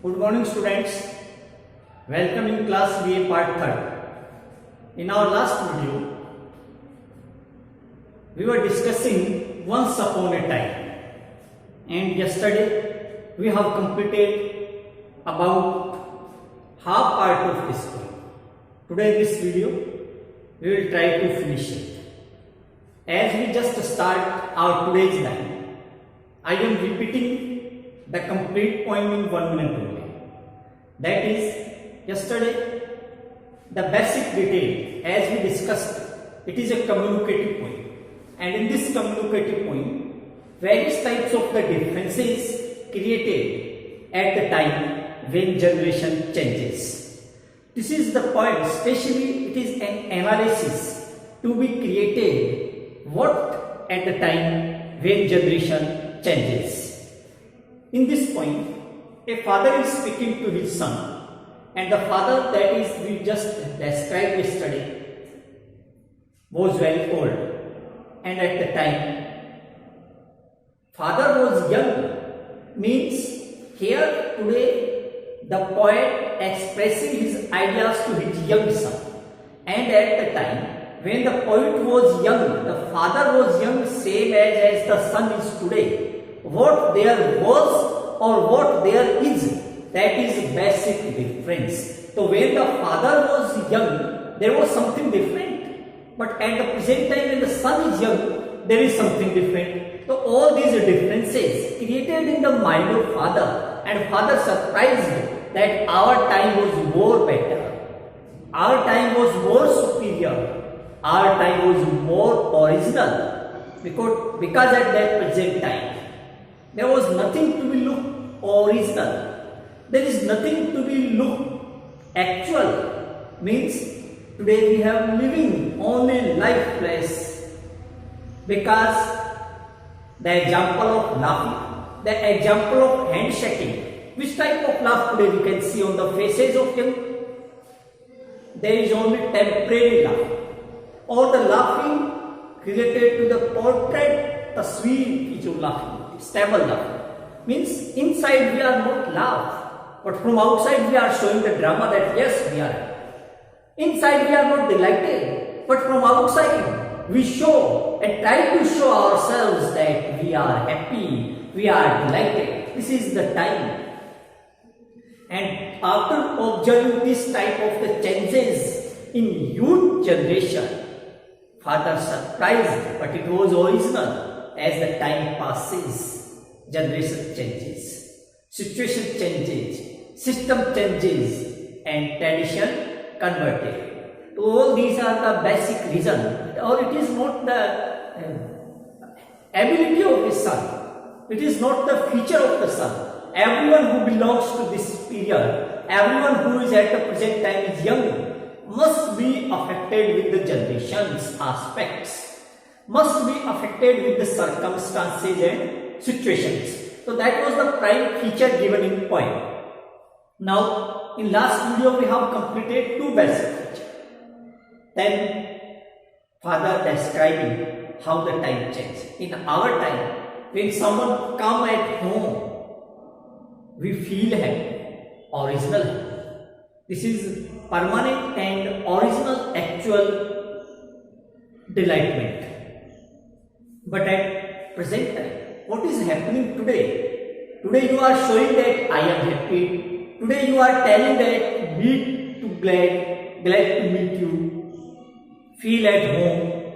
Good morning students, welcome in class BA part 3rd. In our last video, we were discussing once upon a time, and yesterday we have completed about half part of this point. Today in this video, we will try to finish it. As we just start our today's line, I am repeating the complete point in 1 minute only. That is, yesterday the basic detail as we discussed, it is a communicative point, and in this communicative point, various types of the differences created at the time when generation changes. This is the point, especially it is an analysis to be created what at the time when generation changes. In this point, a father is speaking to his son, and the father that is we just described yesterday was very old, and at the time father was young. Means here today the poet expressing his ideas to his young son, and at the time when the poet was young, the father was young, same as the son is today. What there was or what there is, that is basic difference. So when the father was young, there was something different, but at the present time when the son is young, there is something different. So all these differences created in the mind of father, and father surprised that our time was more better, our time was more superior, our time was more original, because at that present time there was nothing to be looked original. There is nothing to be looked actual. Means today we have living only lifeless, because the example of laughing, the example of handshaking, which type of laugh today we can see on the faces of young? There is only temporary laugh, or the laughing related to the portrait, the sweet is laughing. Stable laughing means inside we are not laugh, but from outside we are showing the drama that yes we are. Inside we are not delighted, but from outside we show and try to show ourselves that we are happy, we are delighted. This is the time. And after observing this type of the changes in youth generation, father surprised, but it was original. As the time passes, generation changes, situation changes, system changes, and tradition converted. So all these are the basic reason, or it is not the ability of the son, it is not the feature of the son. Everyone who belongs to this period, everyone who is at the present time is young, must be affected with the generation's aspects, must be affected with the circumstances and situations. So that was the prime feature given in point. Now in last video we have completed two basic features. Then father describing how the time changes. In our time, when someone come at home, we feel happy, original happy. This is permanent and original actual delightment. But at present time, what is happening today? Today you are showing that I am happy. Today you are telling that meet to glad to meet you. Feel at home.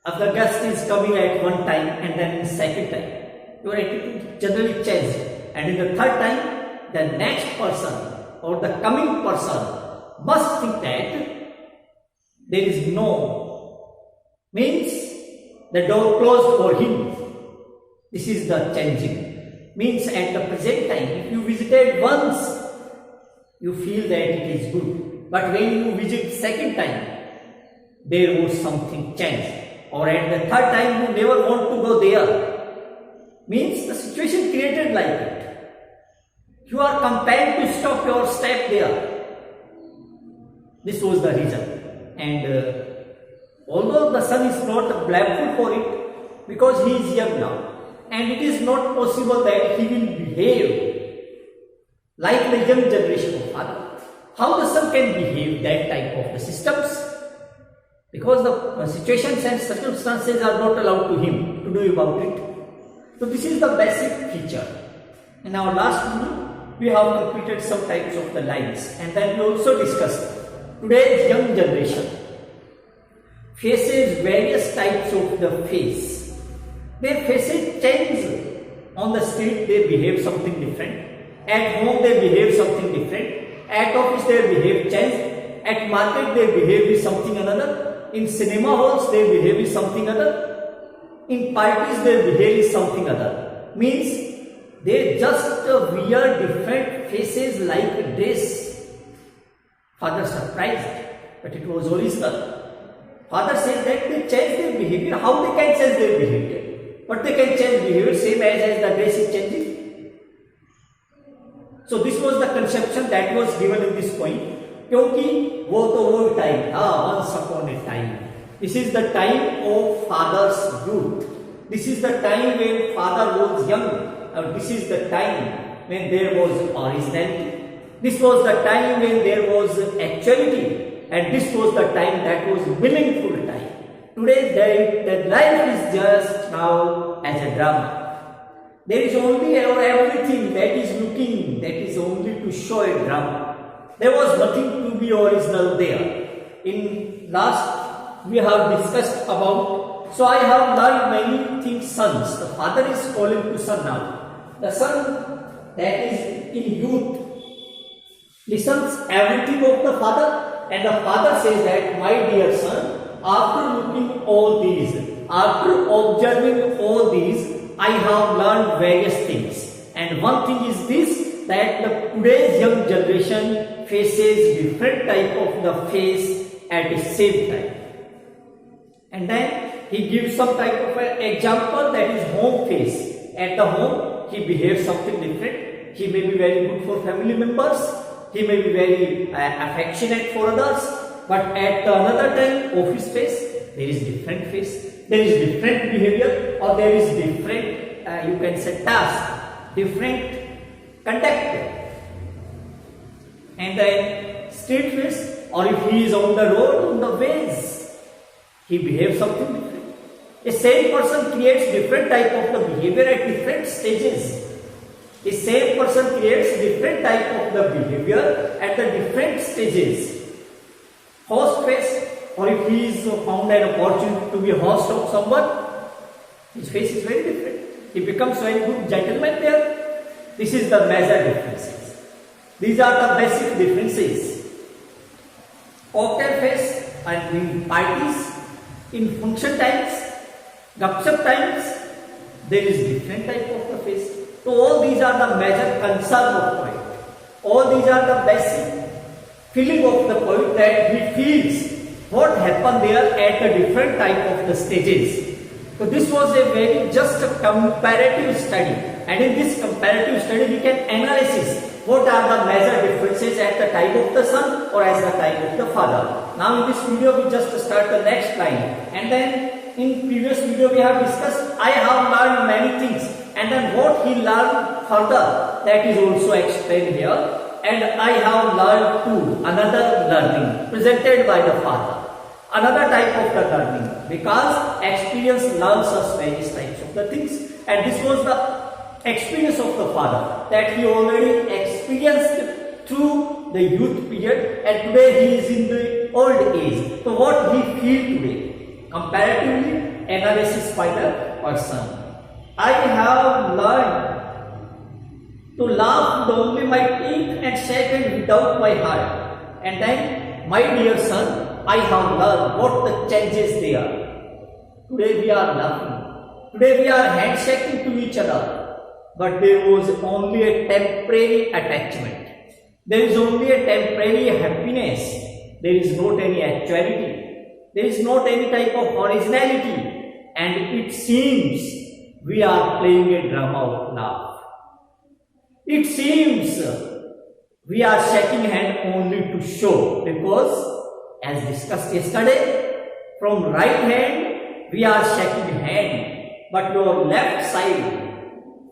If the guest is coming at one time and then in second time, your attitude generally changes. And in the third time, the next person or the coming person must think that there is no, means the door closed for him. This is the changing. Means at the present time, if you visited once, you feel that it is good. But when you visit second time, there was something changed. Or at the third time, you never want to go there. Means the situation created like it. You are compelled to stop your step there. This was the reason. And although the son is not blameful for it, because he is young now, and it is not possible that he will behave like the young generation of father, how the son can behave that type of the systems? Because the situations and circumstances are not allowed to him to do about it. So this is the basic feature. In our last video, we have completed some types of the lines, and then we also discussed today's young generation faces various types of the face. Their faces change. On the street they behave something different. At home they behave something different. At office they behave change. At market they behave with something another. In cinema halls they behave with something other. In parties they behave with something other. Means they just wear different faces like dress. Father surprised, but it was original. Father said that they change their behavior. How they can change their behavior? But they can change behavior same as the dress is changing. So this was the conception that was given in this point. क्योंकि वो तो वो time था, once upon a time. This is the time of father's youth. This is the time when father was young. This is the time when there was originality. This was the time when there was actuality. And this was the time that was meaningful time. Today the life is just now as a drama. There is only everything that is looking, that is only to show a drama. There was nothing to be original there. In last we have discussed about, so I have learned many things sons. The father is calling to son now. The son that is in youth listens everything of the father. And the father says that, my dear son, after looking all these, after observing all these, I have learned various things. And one thing is this, that the today's young generation faces different type of the face at the same time. And then he gives some type of an example, that is home face. At the home, he behaves something different. He may be very good for family members. He may be very affectionate for others, but at another time, office face, there is different face, there is different behavior, or there is different, you can say task, different conduct. And then street face, or if he is on the road, on the ways, he behaves something different. A same person creates different type of the behavior at different stages. The same person creates different type of the behavior at the different stages. Host face, or if he is found an opportunity to be host of someone, his face is very different. He becomes very good gentleman there. This is the major differences. These are the basic differences. Cocktail face, and in parties, in function times, gupshup times, there is different type of the face. So all these are the major concern of poet. All these are the basic feeling of the poet, that he feels what happened there at the different type of the stages. So this was a very just a comparative study, and in this comparative study we can analyze what are the major differences at the type of the son or as the type of the father. Now in this video we just start the next line, and then in previous video we have discussed, I have learned many things. And then what he learned further, that is also explained here. And I have learned too, another learning presented by the father. Another type of the learning, because experience learns us various types of the things. And this was the experience of the father, that he already experienced through the youth period, and today he is in the old age. So what he feels today, comparatively analysis by the person. I have learned to laugh with only my teeth and shake hands without my heart. And then, my dear son, I have learned what the changes they are. Today we are laughing. Today we are handshaking to each other. But there was only a temporary attachment. There is only a temporary happiness. There is not any actuality. There is not any type of originality. And it seems we are playing a drama of love. It seems we are shaking hand only to show, because as discussed yesterday, from right hand we are shaking hand, but your left side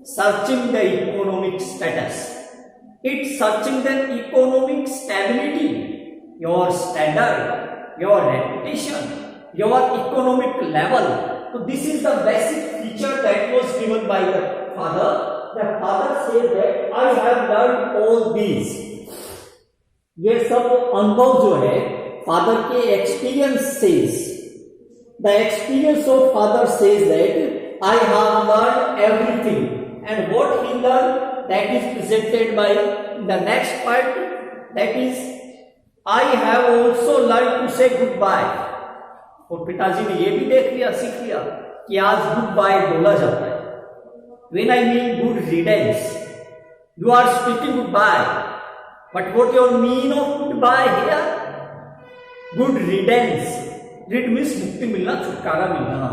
searching the economic status. It's searching the economic stability, your standard, your reputation, your economic level. So this is the basic feature that was given by the father. The father said that I have learned all these. ये सब अनुभव जो है father के experience says, the experience of father says that I have learn everything, and what he learn that is presented by the next part, that is I have also learn to say goodbye. और पिताजी ने ये भी देख लिया, सीख लिया कि आज गुड बाय बोला जाता है. When I mean good riddance, you are speaking goodbye. But what your mean of goodbye here? Good riddance. Rid means मुक्ति मिलना, छुटकारा मिलना.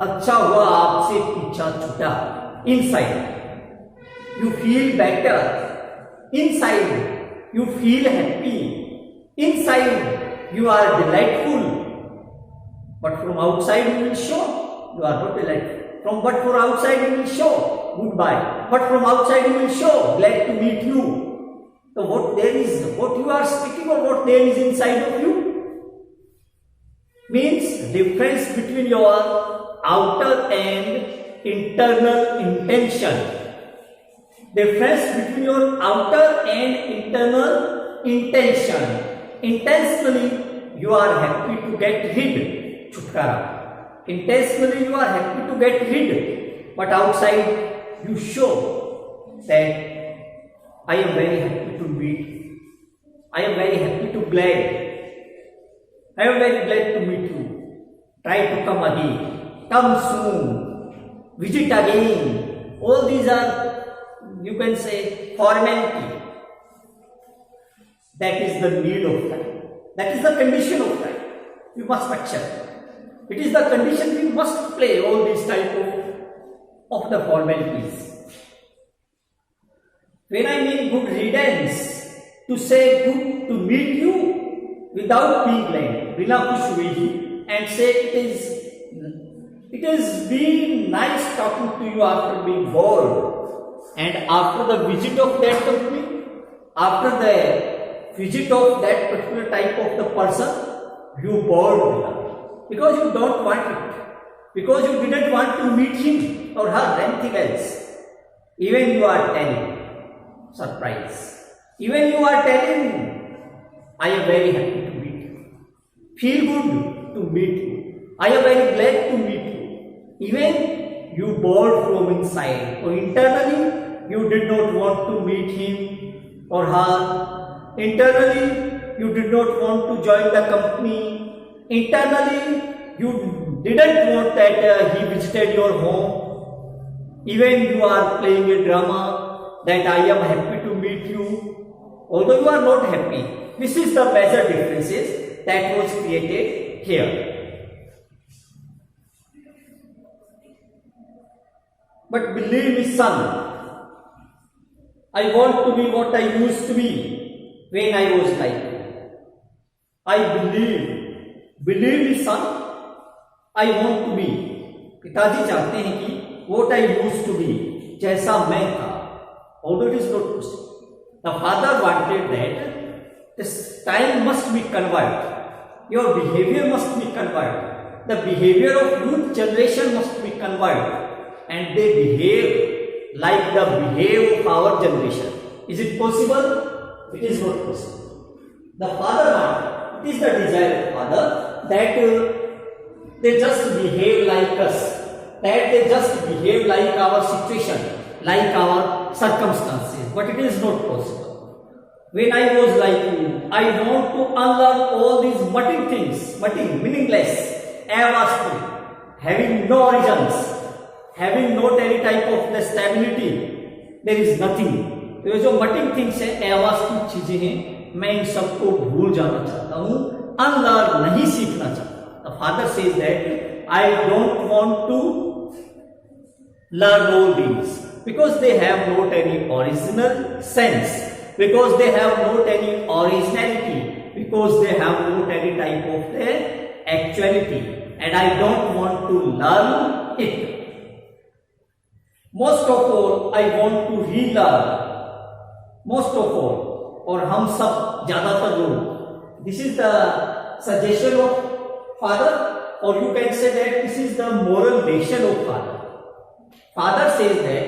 अच्छा हुआ आपसे पीछा छूटा. Inside you feel better. Inside you feel happy. Inside you are delightful. But from outside you will show you are not delightful. But from outside you will show goodbye. But from outside you will show glad to meet you. So what there is, what you are speaking or what there is inside of you means difference between your outer and internal intention. Difference between your outer and internal intention. Intentionally you are happy to get rid, छुटकारा. Intentionally you are happy to get rid, but outside you show that I am very happy to meet you. I am very happy to glad. I am very glad to meet you. Try to come again. Come soon. Visit again. All these are, you can say, formality. That is the need of life. That is the condition of life. You must accept. It is the condition we must play all these type of the formalities. When I mean good riddance, to say good to meet you without being glad, बिना खुश हुए ही, and say it is been nice talking to you after being bored, and after the visit of that company, after the visit of that particular type of the person, you bored because you don't want it, because you didn't want to meet him or her, anything else. Even you are telling. Surprise. Even you are telling, I am very happy to meet you. Feel good to meet you. I am very glad to meet you. Even you bored from inside, or internally you did not want to meet him or her. Internally you did not want to join the company. Internally you didn't want that he visited your home. Even you are playing a drama that I am happy to meet you, although you are not happy. This is the major differences that was created here. But believe me, son, I want to be what I used to be when I was like you. I believe me, son, I want to be. पिताजी चाहते हैं कि what I used to be, जैसा मैं था. Although it is not possible. The father wanted that this time must be converted. Your behavior must be converted. The behavior of youth generation must be converted. And they behave like the behavior of our generation. Is it possible? It is not possible. The father wanted, it is the desire of father that they just behave like us. That they just behave like our situation, like our circumstances, but it is not possible. When I was like you, I want to unlearn all these mutting things, meaningless, avastly, having no origins, having not any type of the stability, there is nothing. तो ये जो मटिंग things है, अवास्तविक चीजें हैं, मैं इन सबको भूल जाना चाहता हूँ, अनलर्न नहीं सीखना चाहता. The father says that I don't want to learn all these. Because they have not any original sense, because they have not any originality, because they have not any type of their actuality, and I don't want to learn it. Most of all, I want to relearn most of all, और हम सब ज्यादातर लोग, this is the suggestion of father, or you can say that this is the moral decision of father. Father says that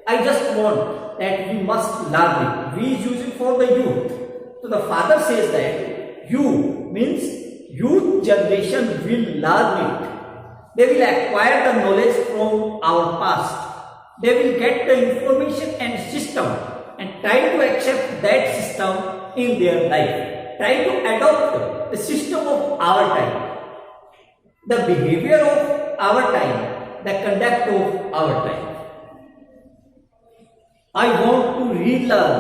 I just want that we must learn it. We is using for the youth. So the father says that you means youth generation will learn it. They will acquire the knowledge from our past. They will get the information and system and try to accept that system in their life. Try to adopt the system of our time, the behavior of our time, the conduct of our time. I want to relearn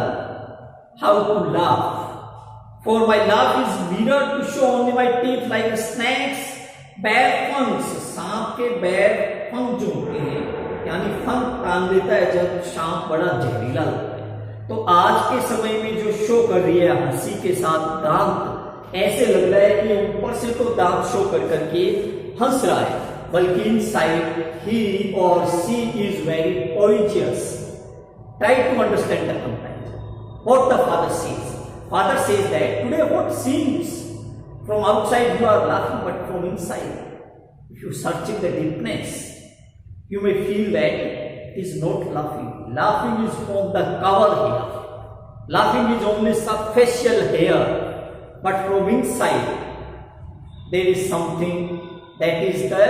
how to laugh. For my laugh is mirror to show only my teeth like snakes, bear fangs. सांप के बेर फंग जो होते हैं, यानी फंग टांग देता है जब सांप बड़ा जहरीला होता है। तो आज के समय में जो शो कर रही है हंसी के साथ दांत, ऐसे लग रहा है कि ऊपर से तो दांत शो कर करके हंस रहा है, बल्कि इनसाइड ही और c is very poisonous. Try to understand the comparison. What the father says. Father says that today what seems from outside you are laughing, but from inside, if you search in the deepness, you may feel that it is not laughing. Laughing is from the cover here. Laughing is only superficial here, but from inside there is something that is the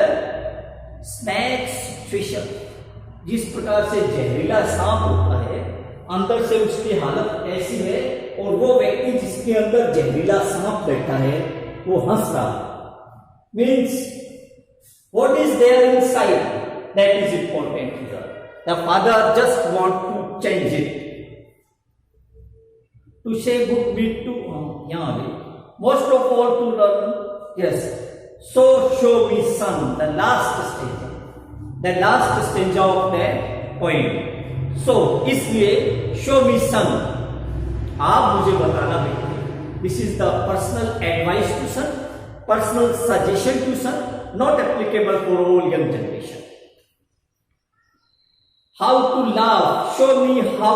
snake situation. जिस प्रकार से जहरीला सांप होता है, अंदर से उसकी हालत ऐसी है, और वो व्यक्ति जिसके अंदर जहरीला सांप बैठा है वो हंस रहा है. Means what is there inside, that is important here. The father just want to change it, to say good beat to यहां भी most of all to learn. Yes, so show me son, the last stage, the last stanza of the poem. So इसलिए show me son, आप मुझे बताना बेटे. This is the personal advice to son, personal suggestion to son, not applicable for all young generation. How to laugh, show me how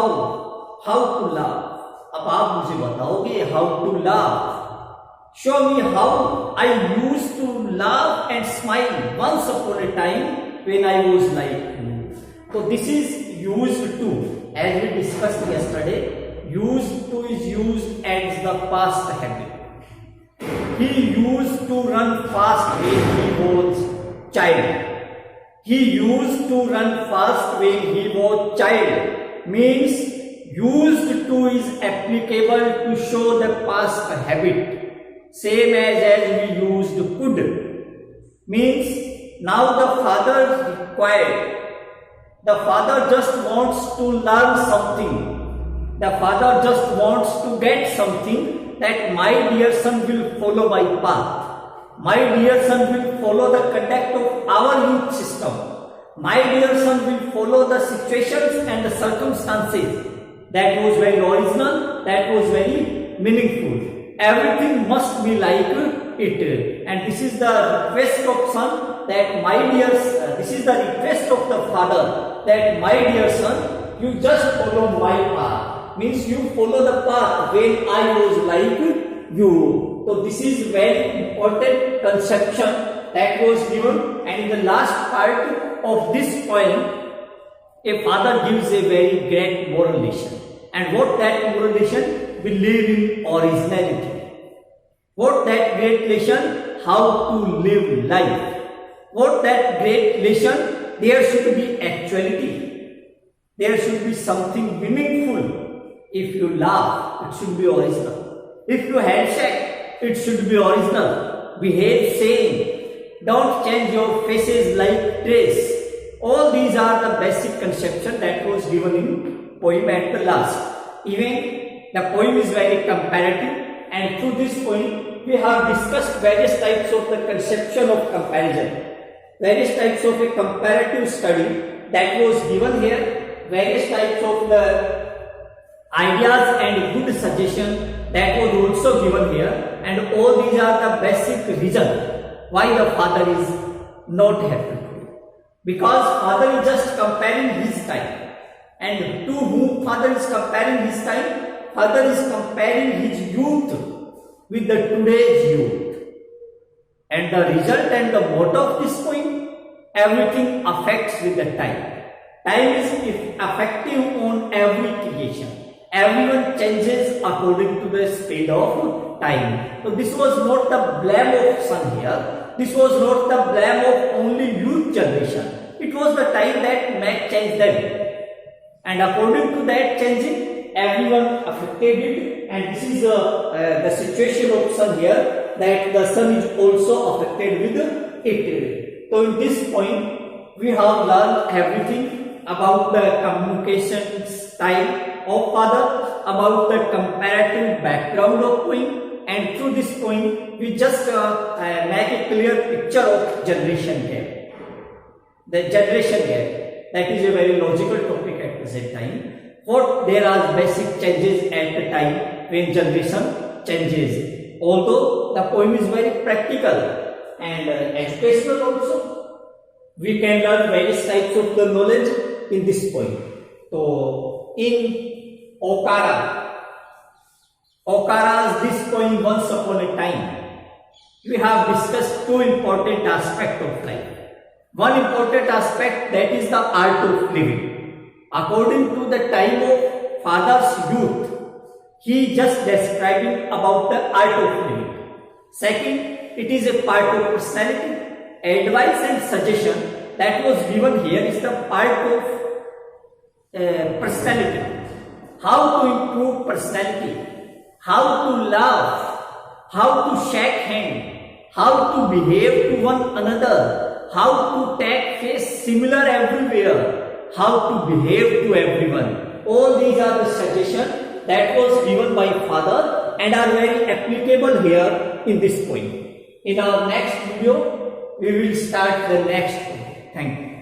to laugh. अब आप मुझे बताओगे how to laugh. Show me how I used to laugh and smile once upon a time when I was like you. So this is used to, as we discussed yesterday. Used to is used as the past habit. He used to run fast when he was child. He used to run fast when he was child. Means used to is applicable to show the past habit. Same as we used could. Means now the father required, the father just wants to learn something, the father just wants to get something, that my dear son will follow my path, my dear son will follow the conduct of our youth system, my dear son will follow the situations and the circumstances. That was very original, that was very meaningful. Everything must be like it, and this is the request of son, that my dear, this is the request of the father, that my dear son, you just follow my path. Means you follow the path when I was like you. So this is very important conception that was given, and in the last part of this poem, a father gives a very great moral lesson. And what that moral lesson? Believe in originality. What that great lesson? How to live life. What that great lesson? There should be actuality. There should be something meaningful. If you laugh, it should be original. If you handshake, it should be original. Behave same. Don't change your faces like dress. All these are the basic conception that was given in poem at the last. Even the poem is very comparative, and through this poem we have discussed various types of the conception of comparison, various types of a comparative study that was given here, various types of the ideas and good suggestion that was also given here, and all these are the basic reason why the father is not happy. Because father is just comparing his time, And to whom father is comparing his time? Father is comparing his youth with the today's youth. And the result and the motto of this poem, everything affects with the time. Time is effective on every creation. Everyone changes according to the speed of time. So this was not the blame of son here. This was not the blame of only youth generation. It was the time that might change them. And according to that changing, everyone affected it. And this is the situation of sun here, that the sun is also affected with it. So in this point, we have learned everything about the communication style of father, about the comparative background of poem, and through this poem, we just make a clear picture of generation gap. The generation gap, that is a very logical topic at present time. What there are basic changes at the time when generation changes. Although the poem is very practical and educational also, we can learn various types of the knowledge in this poem. So in Okara's this poem, Once Upon a Time, we have discussed two important aspects of life. One important aspect, that is the art of living. According to the time of father's youth, he just describing about the art of living. Second, it is a part of personality. Advice and suggestion that was given here is the part of personality. How to improve personality, how to laugh, how to shake hand, how to behave to one another, how to take face similar everywhere, how to behave to everyone. All these are the suggestions that was given by father and are very applicable here in this point. In our next video, we will start the next point. Thank you.